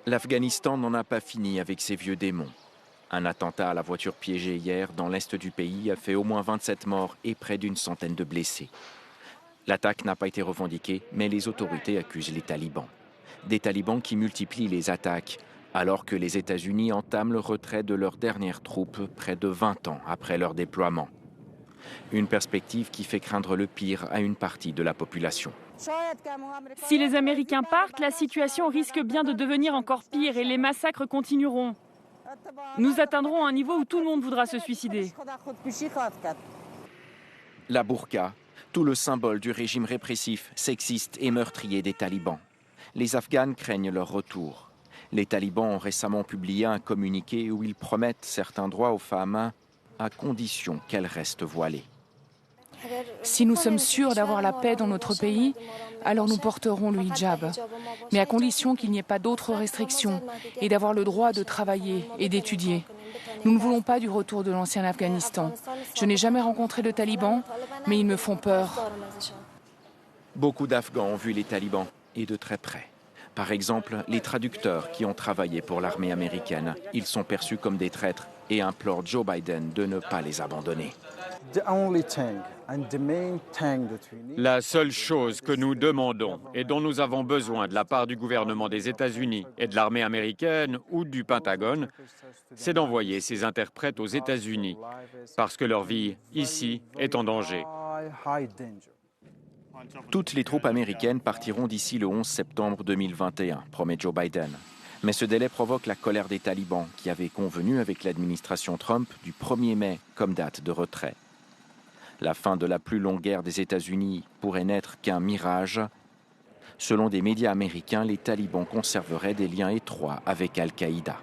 L'Afghanistan n'en a pas fini avec ses vieux démons. Un attentat à la voiture piégée hier dans l'est du pays a fait au moins 27 morts et près d'une centaine de blessés. L'attaque n'a pas été revendiquée, mais les autorités accusent les talibans. Des talibans qui multiplient les attaques, alors que les États-Unis entament le retrait de leurs dernières troupes près de 20 ans après leur déploiement. Une perspective qui fait craindre le pire à une partie de la population. Si les Américains partent, la situation risque bien de devenir encore pire et les massacres continueront. Nous atteindrons un niveau où tout le monde voudra se suicider. La burqa, tout le symbole du régime répressif, sexiste et meurtrier des talibans. Les Afghanes craignent leur retour. Les talibans ont récemment publié un communiqué où ils promettent certains droits aux femmes, à condition qu'elles restent voilées. Si nous sommes sûrs d'avoir la paix dans notre pays, alors nous porterons le hijab, mais à condition qu'il n'y ait pas d'autres restrictions et d'avoir le droit de travailler et d'étudier. Nous ne voulons pas du retour de l'ancien Afghanistan. Je n'ai jamais rencontré de talibans, mais ils me font peur. Beaucoup d'Afghans ont vu les talibans, et de très près. Par exemple, les traducteurs qui ont travaillé pour l'armée américaine. Ils sont perçus comme des traîtres et implorent Joe Biden de ne pas les abandonner. La seule chose que nous demandons et dont nous avons besoin de la part du gouvernement des États-Unis et de l'armée américaine ou du Pentagone, c'est d'envoyer ces interprètes aux États-Unis parce que leur vie ici est en danger. Toutes les troupes américaines partiront d'ici le 11 septembre 2021, promet Joe Biden. Mais ce délai provoque la colère des talibans qui avaient convenu avec l'administration Trump du 1er mai comme date de retrait. La fin de la plus longue guerre des États-Unis pourrait n'être qu'un mirage. Selon des médias américains, les talibans conserveraient des liens étroits avec Al-Qaïda.